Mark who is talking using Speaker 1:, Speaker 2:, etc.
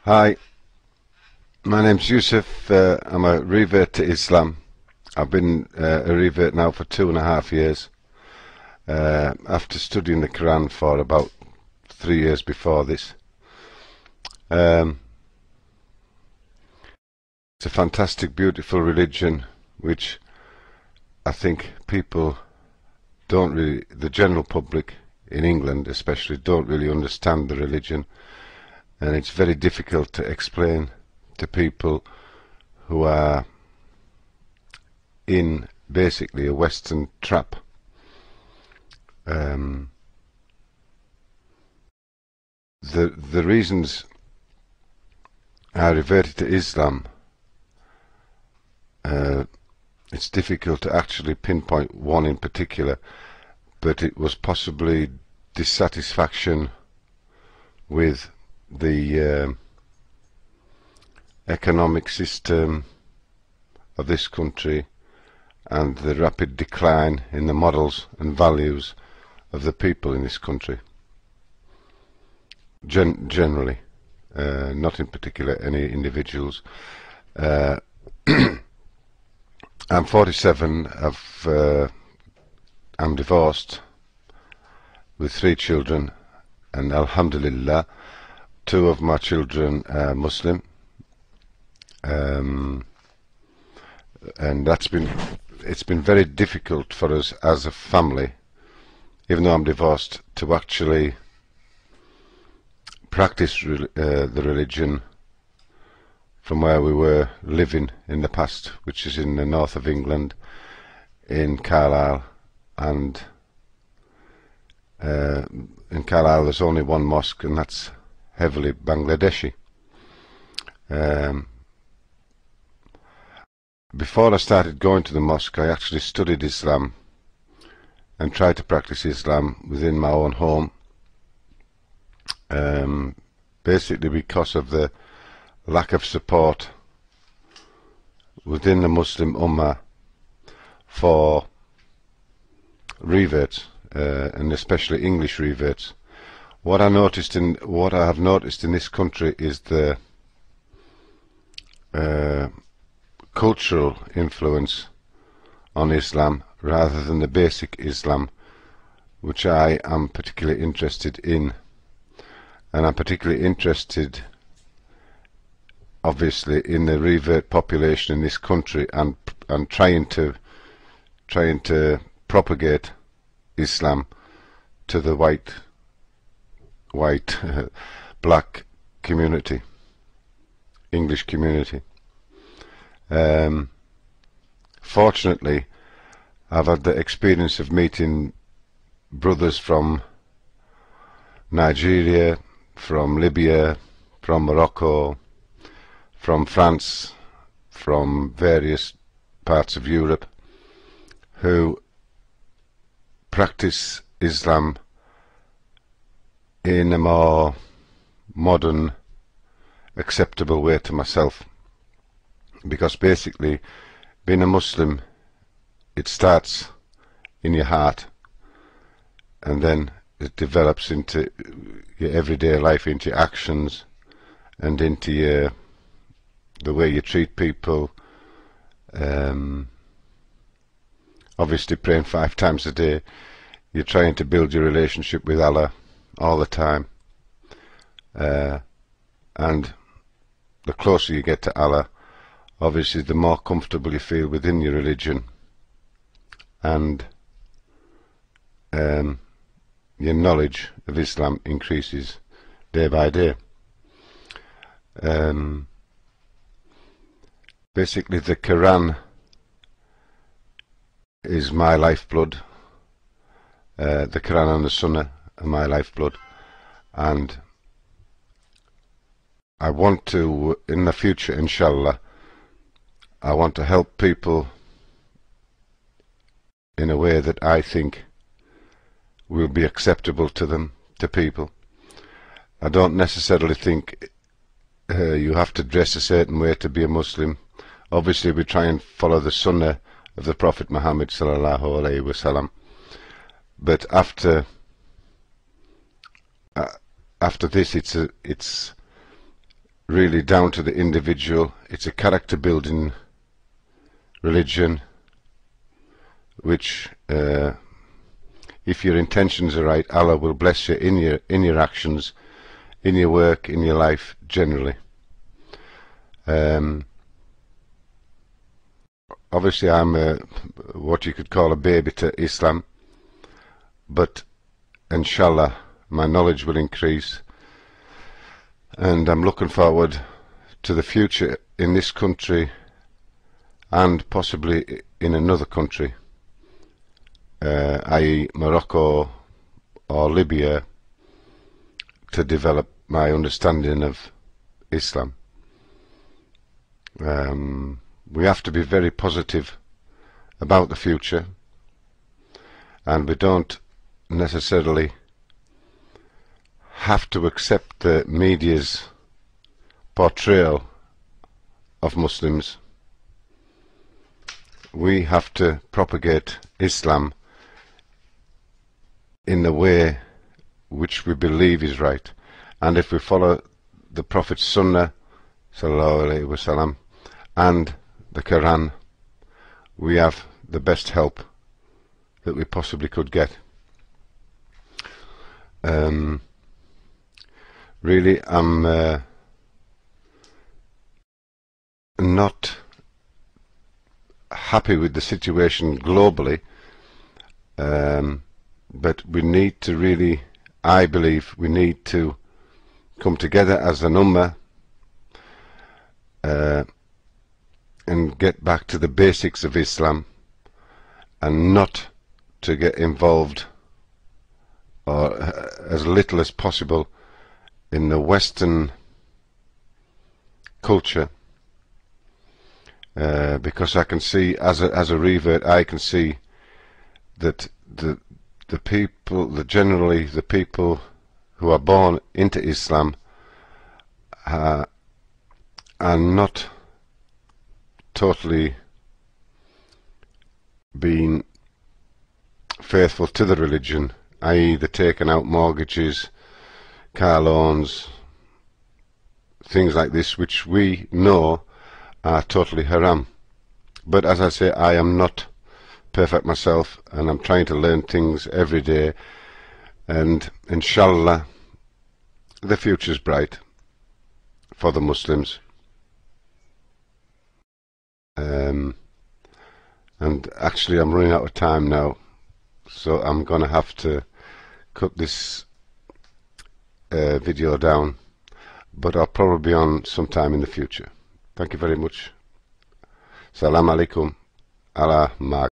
Speaker 1: Hi, my name's Yusuf. I'm a revert to Islam. I've been a revert now for 2.5 years. After studying the Quran for about 3 years before this. Um, it's a fantastic, beautiful religion which I think people don't really, the general public in England especially, don't really understand the religion, and it's very difficult to explain to people who are in basically a Western trap. The reasons I reverted to Islam, it's difficult to actually pinpoint one in particular, but it was possibly dissatisfaction with the economic system of this country and the rapid decline in the morals and values of the people in this country. Generally, not in particular any individuals. I'm 47. I'm divorced with 3 children, and alhamdulillah, 2 of my children are Muslim, and it's been very difficult for us as a family, even though I'm divorced, to actually practice the religion from where we were living in the past, which is in the north of England, in Carlisle. And in Carlisle there's only one mosque, and that's heavily Bangladeshi. Before I started going to the mosque, I actually studied Islam and tried to practice Islam within my own home, basically because of the lack of support within the Muslim Ummah for reverts, and especially English reverts. What I have noticed in this country is the cultural influence on Islam rather than the basic Islam, which I am particularly interested in. And I'm particularly interested, obviously, in the revert population in this country, and trying to propagate Islam to the white black community, English community. Fortunately, I've had the experience of meeting brothers from Nigeria, from Libya, from Morocco, from France, from various parts of Europe, who practice Islam in a more modern, acceptable way to myself. Because basically, being a Muslim, it starts in your heart, and then it develops into your everyday life, into your actions, and into the way you treat people. Obviously, praying 5 times a day, you're trying to build your relationship with Allah all the time, and the closer you get to Allah, obviously the more comfortable you feel within your religion, and your knowledge of Islam increases day by day. Basically, the Quran is my lifeblood. The Quran and the Sunnah are my lifeblood, and I want to, in the future, inshallah, I want to help people in a way that I think will be acceptable to them, to people. I don't necessarily think you have to dress a certain way to be a Muslim. Obviously, we try and follow the Sunnah of the Prophet Muhammad sallallahu alaihi wasallam. But after this, it's really down to the individual. It's a character building religion which if your intentions are right, Allah will bless you in your actions, in your work, in your life generally. Obviously I'm what you could call a baby to Islam, but inshallah my knowledge will increase, and I'm looking forward to the future in this country and possibly in another country, i.e. Morocco or Libya, to develop my understanding of Islam. We have to be very positive about the future, and we don't necessarily have to accept the media's portrayal of Muslims. We have to propagate Islam in the way which we believe is right, and if we follow the Prophet's Sunnah sallallahu alaihi wasallam and the Quran, we have the best help that we possibly could get. Really, I'm not happy with the situation globally, but we need to really, I believe, we need to come together as an ummah and get back to the basics of Islam, and not to get involved, or as little as possible, in the Western culture, because I can see, as a revert, I can see that the people, generally the people who are born into Islam are not totally being faithful to the religion, i.e. they're taking out mortgages, car loans, things like this, which we know are totally haram. But as I say, I am not perfect myself, and I'm trying to learn things every day, and inshallah the future's bright for the Muslims. And actually I'm running out of time now, so I'm gonna have to cut this video down, but I'll probably be on sometime in the future. Thank you very much. Salam alaikum. Allah Mag.